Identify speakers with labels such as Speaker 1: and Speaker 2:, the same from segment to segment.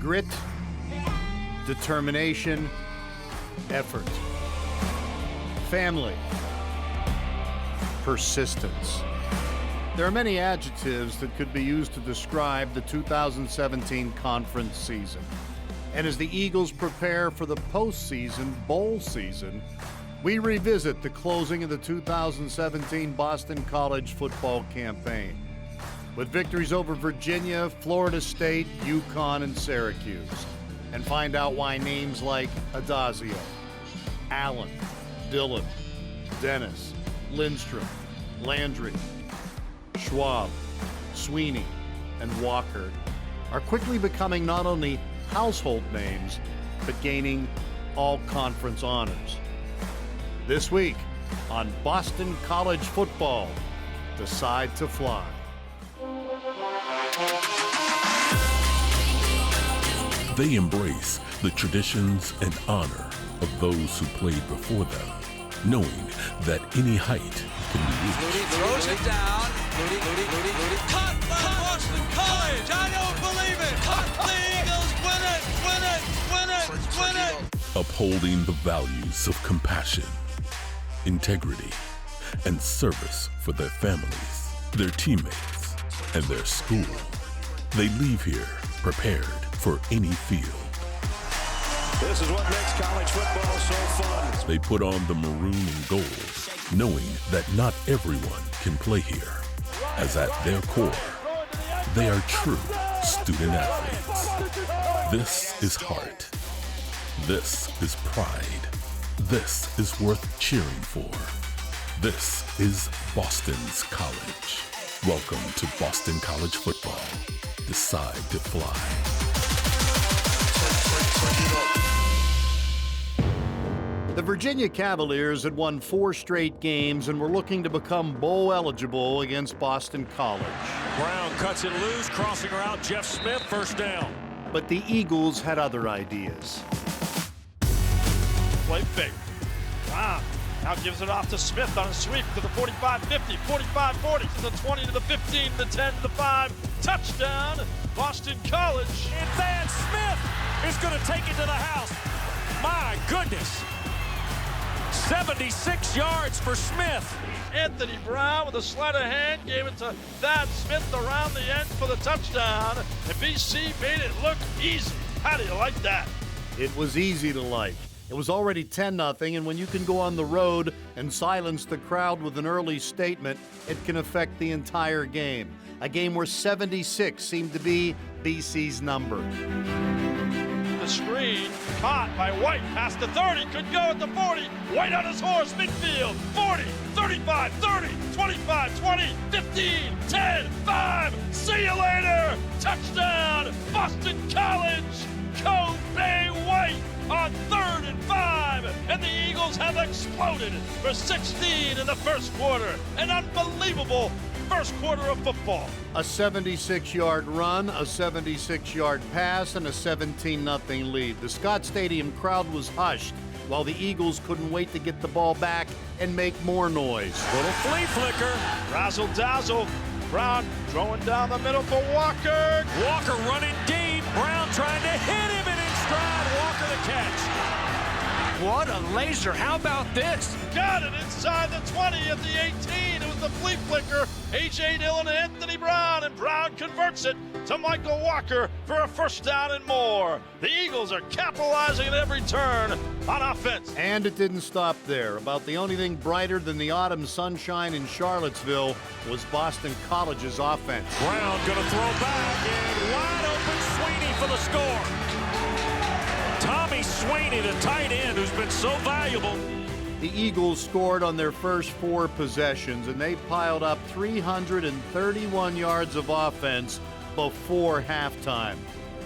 Speaker 1: grit, determination, effort, family, persistence. There are many adjectives that could be used to describe the 2017 conference season. And as the Eagles prepare for the postseason bowl season, we revisit the closing of the 2017 Boston College football campaign, with victories over Virginia, Florida State, UConn, and Syracuse, and find out why names like Adazio, Allen, Dillon, Dennis, Lindstrom, Landry, Schwab, Sweeney, and Walker are quickly becoming not only household names, but gaining all-conference honors. This week on Boston College Football, Decide to Fly.
Speaker 2: They embrace the traditions and honor of those who played before them, knowing that any height can be reached.
Speaker 3: Moody throws it down. Moody. Cut by Boston College. I don't believe it. Cut. The Eagles win it.
Speaker 2: Upholding the values of compassion, integrity, and service for their families, their teammates, and their school. They leave here prepared for any field.
Speaker 4: This is what makes college football so fun.
Speaker 2: They put on the maroon and gold, knowing that not everyone can play here, as at their core, they are true student athletes. This is heart. This is pride. This is worth cheering for. This is Boston's college. Welcome to Boston College Football. Decide to fly.
Speaker 1: The Virginia Cavaliers had won 4 straight games and were looking to become bowl eligible against Boston College.
Speaker 4: Brown cuts it loose, crossing route, Jeff Smith, first down.
Speaker 1: But the Eagles had other ideas.
Speaker 5: Play fake. Brown now gives it off to Smith on a sweep to the 45-50, 45-40, to the 20, to the 15, the 10, the 5. Touchdown, Boston College.
Speaker 4: And Van Smith is going to take it to the house. My goodness. 76 yards for Smith.
Speaker 5: Anthony Brown with a sleight of hand gave it to Thad Smith around the end for the touchdown. And BC made it look easy. How do you like that?
Speaker 1: It was easy to like. It was already 10-0, and when you can go on the road and silence the crowd with an early statement, it can affect the entire game. A game where 76 seemed to be BC's number.
Speaker 5: The screen caught by White past the 30, could go at the 40. White on his horse, midfield, 40, 35, 30, 25, 20, 15, 10, 5. See you later. Touchdown, Boston College. Kobe White on 3rd and 5, and the Eagles have exploded for 16 in the first quarter. An unbelievable first quarter of football.
Speaker 1: A 76-yard run, a 76-yard pass, and a 17-0 lead. The Scott Stadium crowd was hushed while the Eagles couldn't wait to get the ball back and make more noise.
Speaker 4: Little flea flicker.
Speaker 5: Razzle dazzle. Brown throwing down the middle for Walker.
Speaker 4: Walker running deep. Brown trying to hit him, and in stride, Walker the catch.
Speaker 6: What a laser. How about this?
Speaker 5: Got it inside the 20 at the 18. It was the flea flicker. A.J. Dillon and Anthony Brown, and Brown converts it to Michael Walker for a first down and more. The Eagles are capitalizing at every turn on offense.
Speaker 1: And it didn't stop there. About the only thing brighter than the autumn sunshine in Charlottesville was Boston College's offense.
Speaker 4: Brown gonna throw back, and wide open Sweeney for the score. Tommy Sweeney, the tight end who's been so valuable.
Speaker 1: The Eagles scored on their first 4 possessions, and they piled up 331 yards of offense before halftime.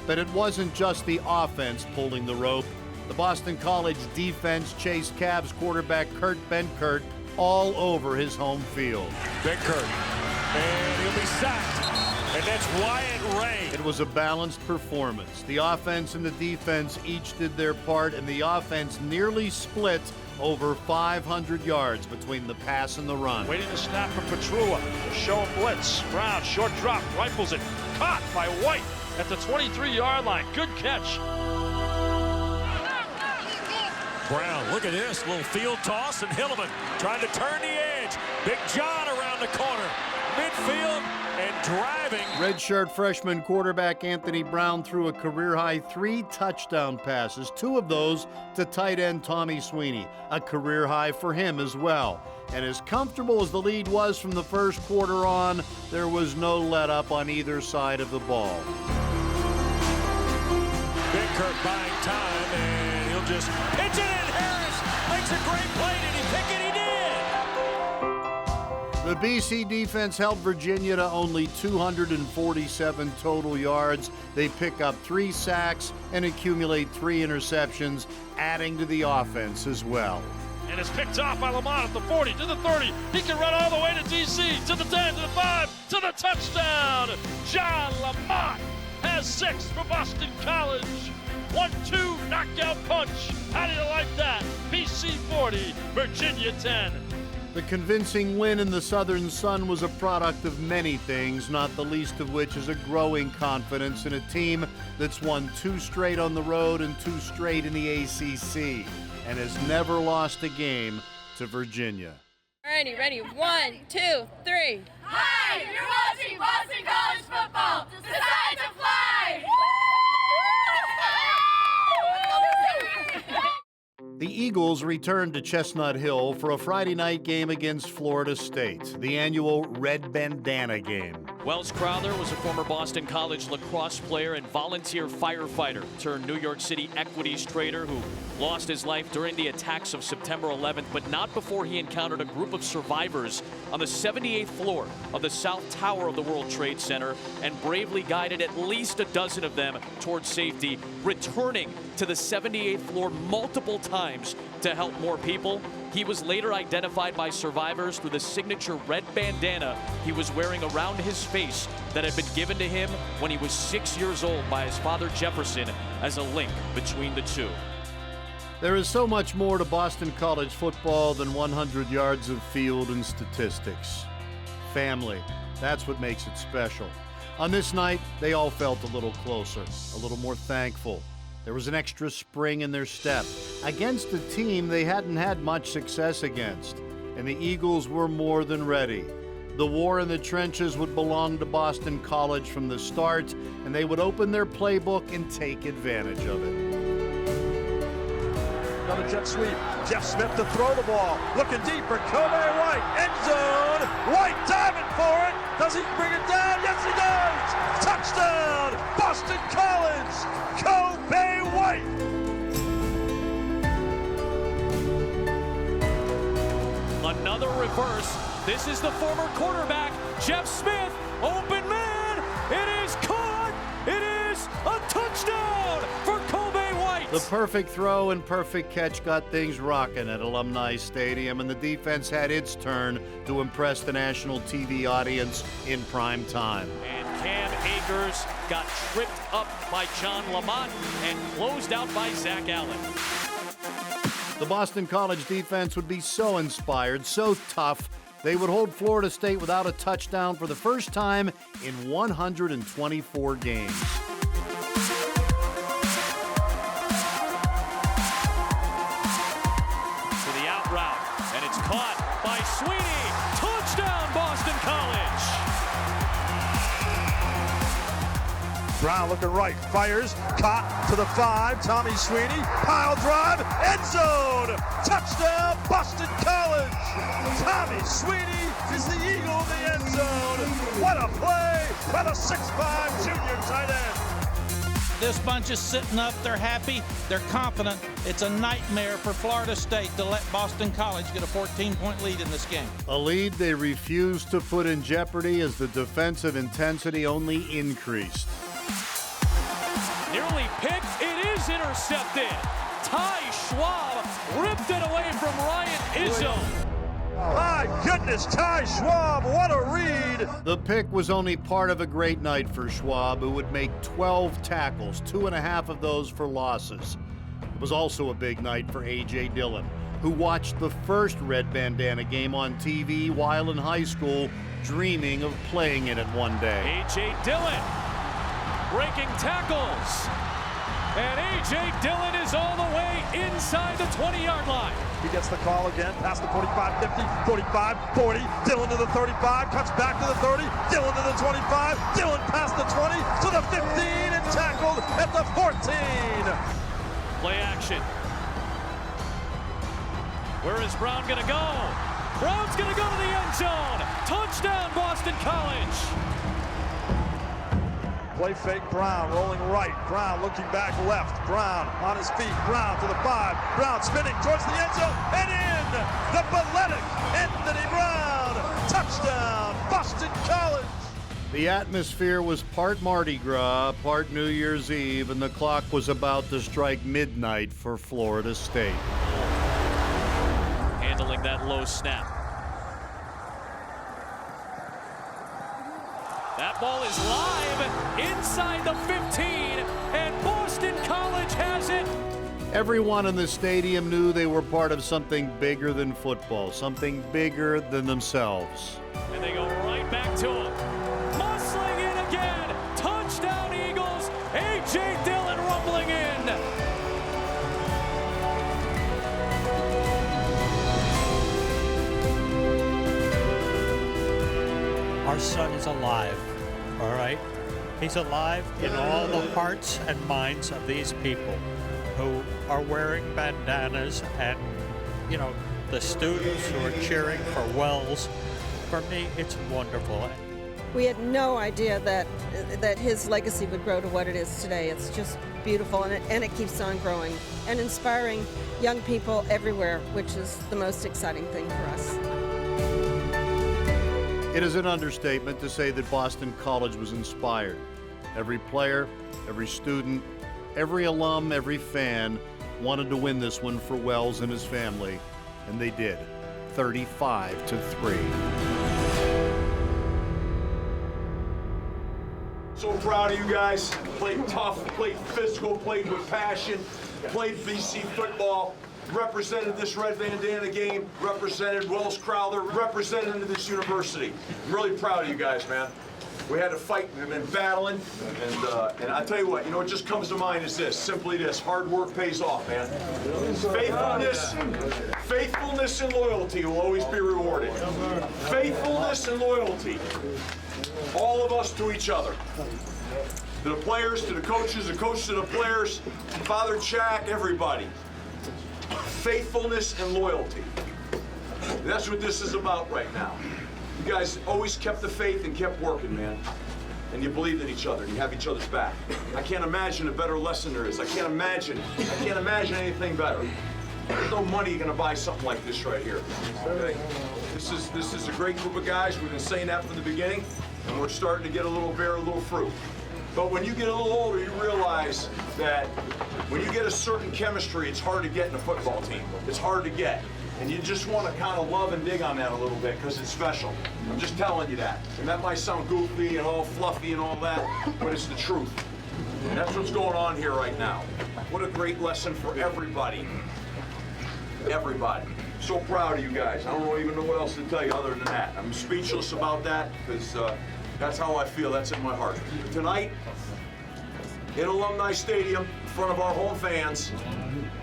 Speaker 1: But it wasn't just the offense pulling the rope. The Boston College defense chased Cavs quarterback Kurt Benkert all over his home field.
Speaker 4: Benkert, and he'll be sacked. And that's Wyatt Ray.
Speaker 1: It was a balanced performance. The offense and the defense each did their part, and the offense nearly split over 500 yards between the pass and the run.
Speaker 5: Waiting to snap for Petrua. Show a blitz. Brown, short drop, rifles it. Caught by White at the 23-yard line. Good catch.
Speaker 4: Brown, look at this. Little field toss, and Hilleman trying to turn the edge. Big John around the corner. Midfield and driving.
Speaker 1: Redshirt freshman quarterback Anthony Brown threw a career-high 3 touchdown passes, 2 of those to tight end Tommy Sweeney, a career high for him as well. And as comfortable as the lead was from the first quarter on, there was no let-up on either side of the ball.
Speaker 4: Big Kurt buying time, and he'll just pitch it in. Harris makes a great play. Did he pick it? He did.
Speaker 1: The BC defense held Virginia to only 247 total yards. They pick up 3 sacks and accumulate 3 interceptions, adding to the offense as well.
Speaker 5: And it's picked off by Lamont at the 40, to the 30. He can run all the way to DC, to the 10, to the 5, to the touchdown. John Lamont has 6 for Boston College. 1-2 knockout punch. How do you like that? BC 40, Virginia 10.
Speaker 1: The convincing win in the Southern Sun was a product of many things, not the least of which is a growing confidence in a team that's won 2 straight on the road and 2 straight in the ACC, and has never lost a game to Virginia.
Speaker 7: Alrighty, ready? 1, 2, 3.
Speaker 8: Hi, you're watching Boston College football. Decide to fly!
Speaker 1: The Eagles returned to Chestnut Hill for a Friday night game against Florida State, the annual Red Bandana game.
Speaker 9: Wells Crowther was a former Boston College lacrosse player and volunteer firefighter turned New York City equities trader who lost his life during the attacks of September 11th, but not before he encountered a group of survivors on the 78th floor of the South Tower of the World Trade Center and bravely guided at least a dozen of them towards safety, returning to the 78th floor multiple times to help more people. He was later identified by survivors through the signature red bandana he was wearing around his face that had been given to him when he was 6 years old by his father Jefferson as a link between the two.
Speaker 1: There is so much more to Boston College football than 100 yards of field and statistics. Family, that's what makes it special. On this night, they all felt a little closer, a little more thankful. There was an extra spring in their step against a team they hadn't had much success against, and the Eagles were more than ready. The war in the trenches would belong to Boston College from the start, and they would open their playbook and take advantage of it.
Speaker 5: Another jet sweep. Jeff Smith to throw the ball. Looking deep for Kobe White. End zone. White diving for it. Does he bring it down? Yes, he does. Touchdown, Boston College. Kobe White.
Speaker 9: Another reverse. This is the former quarterback, Jeff Smith. Open man. It is caught. It is a touchdown for Kobe White.
Speaker 1: The perfect throw and perfect catch got things rocking at Alumni Stadium, and the defense had its turn to impress the national TV audience in prime time.
Speaker 9: And Cam Akers got tripped up by John Lamont and closed out by Zach Allen.
Speaker 1: The Boston College defense would be so inspired, so tough, they would hold Florida State without a touchdown for the first time in 124 games.
Speaker 9: To the out route, and it's caught by Sweeney. Touchdown, Boston College.
Speaker 5: Brown looking right, fires, caught to the 5, Tommy Sweeney, pile drive, end zone, touchdown, Boston College. Tommy Sweeney is the Eagle in the end zone. What a play by the 6'5" junior tight end.
Speaker 10: This bunch is sitting up, they're happy, they're confident. It's a nightmare for Florida State to let Boston College get a 14-point lead in this game.
Speaker 1: A lead they refused to put in jeopardy as the defensive intensity only increased.
Speaker 9: Nearly picked, it is intercepted. Ty Schwab ripped it away from Ryan Izzo.
Speaker 5: My goodness, Ty Schwab, what a read.
Speaker 1: The pick was only part of a great night for Schwab, who would make 12 tackles, 2.5 of those for losses. It was also a big night for A.J. Dillon, who watched the first Red Bandana game on TV while in high school, dreaming of playing in it one day.
Speaker 9: A.J. Dillon breaking tackles. And A.J. Dillon is all the way inside the 20-yard line.
Speaker 5: He gets the call again, past the 45, 50, 45, 40. Dillon to the 35, cuts back to the 30. Dillon to the 25. Dillon past the 20 to the 15 and tackled at the 14.
Speaker 9: Play action. Where is Brown going to go? Brown's going to go to the end zone. Touchdown, Boston College.
Speaker 5: Play fake, Brown rolling right. Brown looking back left. Brown on his feet. Brown to the 5. Brown spinning towards the end zone and in. The balletic Anthony Brown. Touchdown, Boston College.
Speaker 1: The atmosphere was part Mardi Gras, part New Year's Eve, and the clock was about to strike midnight for Florida State.
Speaker 9: Handling that low snap. That ball is live inside the 15, and Boston College has it.
Speaker 1: Everyone in the stadium knew they were part of something bigger than football, something bigger than themselves.
Speaker 9: And they go right back to him. Muscling in again. Touchdown, Eagles. A.J. Dillon rumbling in.
Speaker 11: Our son is alive, all right? He's alive in all the hearts and minds of these people who are wearing bandanas and, you know, the students who are cheering for Wells. For me, it's wonderful.
Speaker 12: We had no idea that his legacy would grow to what it is today. It's just beautiful, and it keeps on growing and inspiring young people everywhere, which is the most exciting thing for us.
Speaker 1: It is an understatement to say that Boston College was inspired. Every player, every student, every alum, every fan wanted to win this one for Wells and his family, and they did, 35-3.
Speaker 5: So proud of you guys. Played tough, played physical, played with passion, played BC football, represented this red bandana game, represented Wells Crowther, represented this university. I'm really proud of you guys, man. We had to fight and been battling, and I tell you what, you know, what just comes to mind is this, simply this: hard work pays off, man. Faithfulness and loyalty will always be rewarded. Faithfulness and loyalty. All of us to each other. To the players, to the coaches to the players, Father Jack, everybody. Faithfulness and loyalty. That's what this is about right now. You guys always kept the faith and kept working, man. And you believed in each other, and you have each other's back. I can't imagine a better lesson there is. I can't imagine anything better. There's no money gonna buy something like this right here. Okay? This is a great group of guys. We've been saying that from the beginning, and we're starting to get a little bear, a little fruit. But when you get a little older, you realize that when you get a certain chemistry, it's hard to get in a football team. It's hard to get. And you just want to kind of love and dig on that a little bit because it's special. I'm just telling you that. And that might sound goofy and all fluffy and all that, but it's the truth. And that's what's going on here right now. What a great lesson for everybody. Everybody. So proud of you guys. I don't even know what else to tell you other than that. I'm speechless about that because that's how I feel. That's in my heart. Tonight, in Alumni Stadium, in front of our home fans,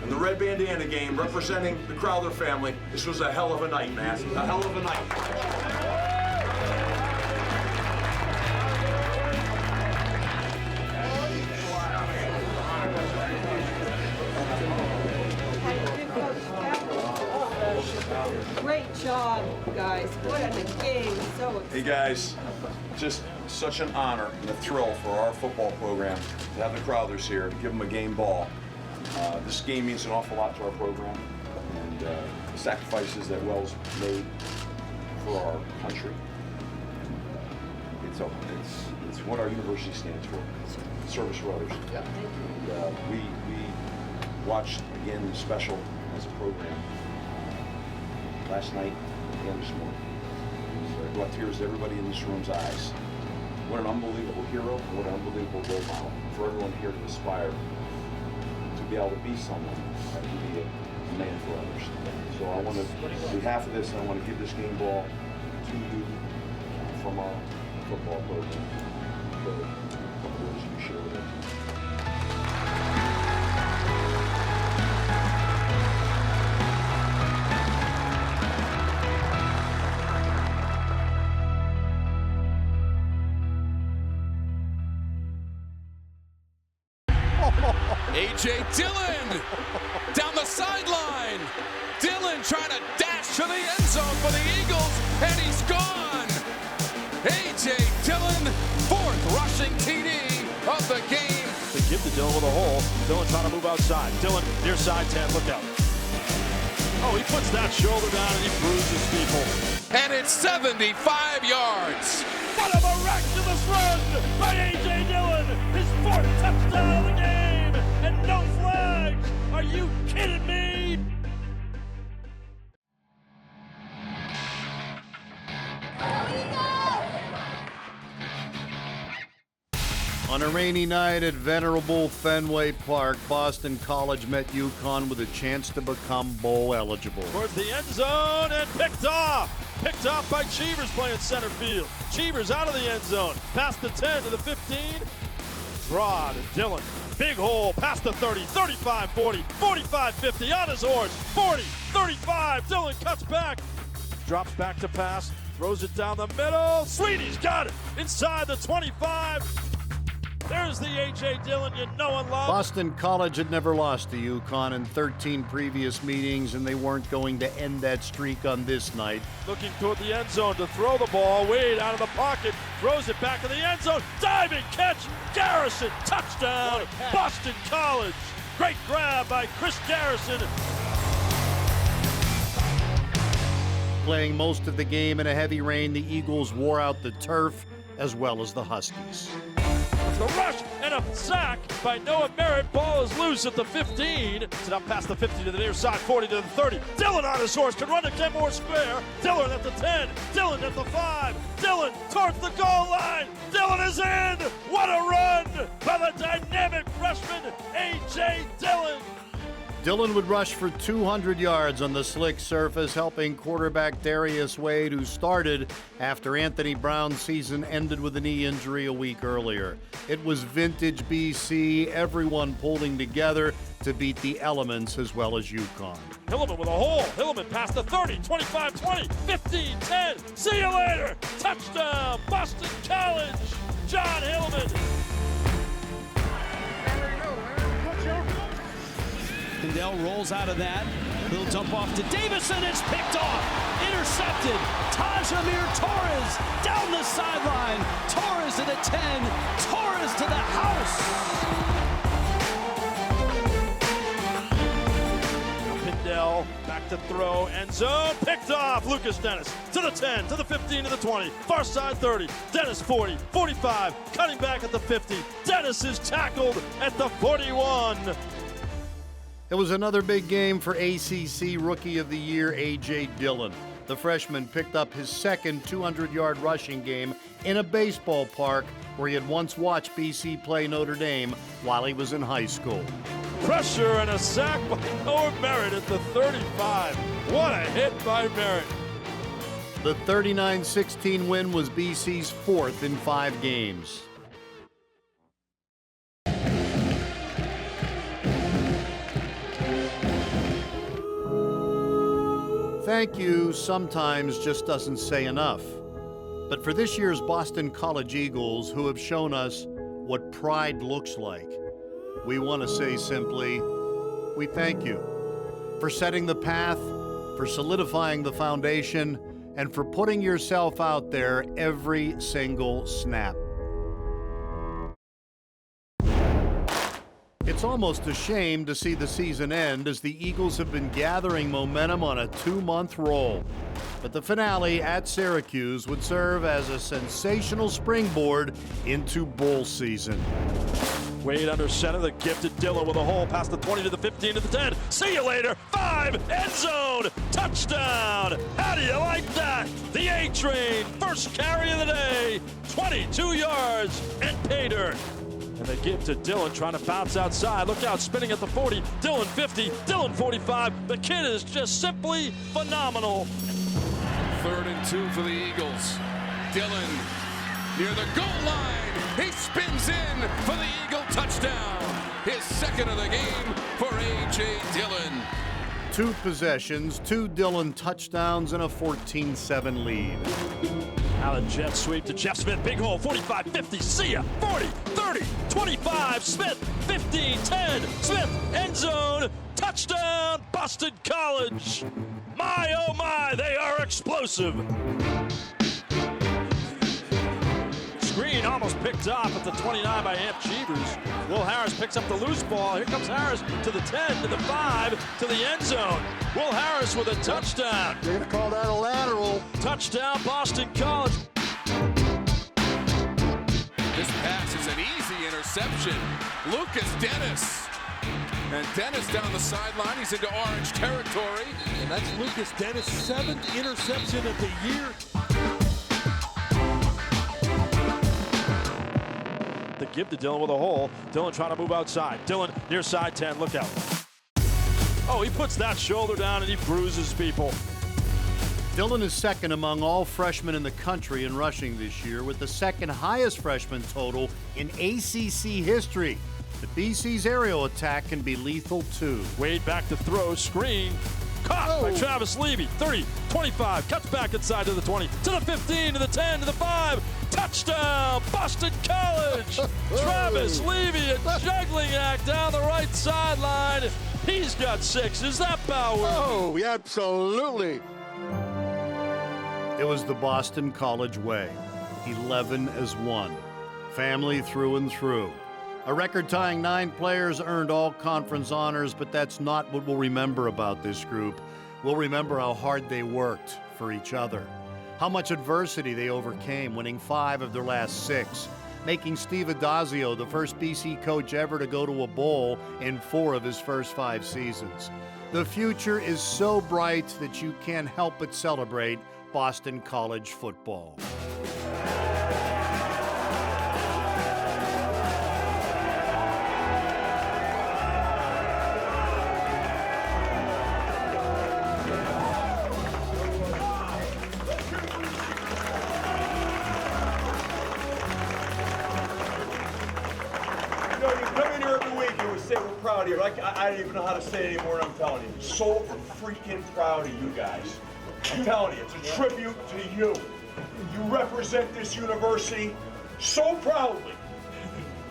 Speaker 5: in the red bandana game, representing the Crowther family, this was a hell of a night, man. A hell of a night.
Speaker 12: Great job, guys. What a game. So exciting.
Speaker 5: Hey guys, just such an honor and a thrill for our football program to have the Crowthers here, to give them a game ball. This game means an awful lot to our program, and the sacrifices that Wells made for our country. It's what our university stands for. Service for others. Yeah. And we watched again special as a program last night and this morning. So I brought tears to everybody in this room's eyes. What an unbelievable hero, what an unbelievable role model for everyone here to aspire to be able to be someone, to be a man for others. So I want to, on behalf of this, I want to give this game ball to you from our football program. So, what words you share?
Speaker 3: A.J. Dillon down the sideline. Dillon trying to dash to the end zone for the Eagles, and he's gone. A.J. Dillon, 4th rushing TD of the game.
Speaker 5: They give to Dillon with a hole. Dillon trying to move outside. Dillon near side 10, look out. Oh, he puts that shoulder down and he bruises people.
Speaker 3: And it's 75 yards.
Speaker 5: What a miraculous run by A.J. Dillon. His 4th touchdown of the game. And no flags. Are you kidding me?
Speaker 1: On a rainy night at venerable Fenway Park, Boston College met UConn with a chance to become bowl eligible.
Speaker 5: Towards the end zone and picked off. Picked off by Cheevers playing center field. Cheevers out of the end zone. Past the 10 to the 15. Draw to Dillon. Big hole past the 30, 35, 40, 45, 50 on his horse. 40, 35. Dillon cuts back. Drops back to pass. Throws it down the middle. Sweety's got it inside the 25. There's the A.J. Dillon you know and love.
Speaker 1: Boston College had never lost to UConn in 13 previous meetings, and they weren't going to end that streak on this night.
Speaker 5: Looking toward the end zone to throw the ball. Wade out of the pocket. Throws it back to the end zone. Diving catch. Garrison. Touchdown. Boston College. Great grab by Chris Garrison.
Speaker 1: Playing most of the game in a heavy rain, the Eagles wore out the turf as well as the Huskies.
Speaker 5: The rush and a sack by Noah Merritt. Ball is loose at the 15. It's up past the 50 to the near side, 40 to the 30. Dillon on his horse can run to Kenmore Square. Dillon at the 10. Dillon at the 5. Dillon towards the goal line. Dillon is in. What a run by the dynamic freshman A.J. Dillon.
Speaker 1: Dillon would rush for 200 yards on the slick surface, helping quarterback Darius Wade, who started after Anthony Brown's season ended with a knee injury a week earlier. It was vintage BC, everyone pulling together to beat the elements as well as UConn.
Speaker 5: Hilleman with a hole. Hilleman past the 30, 25, 20, 15, 10. See you later. Touchdown, Boston College. John Hilleman.
Speaker 13: Kendall rolls out of that. Little dump off to Davison. It's picked off. Intercepted. Tajamir Torres down the sideline. Torres to the 10. Torres to the house.
Speaker 5: Kendall back to throw. End zone. Picked off. Lucas Dennis to the 10, to the 15, to the 20. Far side 30. Dennis 40, 45. Cutting back at the 50. Dennis is tackled at the 41.
Speaker 1: It was another big game for ACC Rookie of the Year, A.J. Dillon. The freshman picked up his second 200-yard rushing game in a baseball park where he had once watched BC play Notre Dame while he was in high school.
Speaker 5: Pressure and a sack by Noah Merritt at the 35. What a hit by Merritt.
Speaker 1: The 39-16 win was BC's 4th in 5 games. Thank you sometimes just doesn't say enough. But for this year's Boston College Eagles, who have shown us what pride looks like, we want to say simply, we thank you for setting the path, for solidifying the foundation, and for putting yourself out there every single snap. It's almost a shame to see the season end, as the Eagles have been gathering momentum on a 2-month roll. But the finale at Syracuse would serve as a sensational springboard into bowl season.
Speaker 5: Wade under center, the gifted Dillon with a hole past the 20 to the 15 to the 10. See you later. 5, end zone, touchdown. How do you like that? The A-Train, first carry of the day, 22 yards and pay dirt. And they give to Dillon, trying to bounce outside. Look out, spinning at the 40. Dillon 50, Dillon 45. The kid is just simply phenomenal.
Speaker 3: 3rd and 2 for the Eagles. Dillon near the goal line. He spins in for the Eagle touchdown. His 2nd of the game for A.J. Dillon.
Speaker 1: 2 possessions, 2 Dillon touchdowns, and a 14-7 lead.
Speaker 5: Out of jet sweep to Jeff Smith. Big hole, 45, 50. See ya. 40, 30, 20. 25, Smith, 15, 10, Smith, end zone, touchdown, Boston College. My, oh my, they are explosive. Screen almost picked off at the 29 by Amp Cheevers. Will Harris picks up the loose ball. Here comes Harris to the 10, to the 5, to the end zone. Will Harris with a touchdown.
Speaker 1: They're going to call that a lateral.
Speaker 5: Touchdown, Boston College.
Speaker 3: This pass is an easy interception. Lucas Dennis. And Dennis down the sideline. He's into orange territory.
Speaker 14: And that's Lucas Dennis' 7th interception of the year.
Speaker 5: The give to Dillon with a hole. Dillon trying to move outside. Dillon near side 10. Look out. Oh, he puts that shoulder down and he bruises people.
Speaker 1: Dillon is second among all freshmen in the country in rushing this year, with the second highest freshman total in ACC history. The BC's aerial attack can be lethal too.
Speaker 5: Wade back to throw, screen, caught by Travis Levy. 30, 25, cuts back inside to the 20, to the 15, to the 10, to the 5. Touchdown, Boston College! Travis Levy, a juggling act down the right sideline. He's got 6. Is that Bauer?
Speaker 1: Oh, yeah, absolutely. It was the Boston College way. 11-1. Family through and through. A record-tying 9 players earned all conference honors, but that's not what we'll remember about this group. We'll remember how hard they worked for each other, how much adversity they overcame, winning 5 of their last 6, making Steve Adazio the first BC coach ever to go to a bowl in 4 of his first 5 seasons. The future is so bright that you can't help but celebrate Boston College football.
Speaker 15: Proud of you. I don't even know how to say it anymore, and I'm telling you. So freaking proud of you guys. I'm telling you, it's a tribute to you. You represent this university so proudly.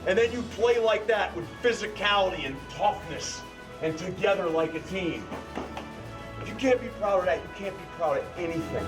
Speaker 15: And then you play like that with physicality and toughness and together like a team. If you can't be proud of that, you can't be proud of anything.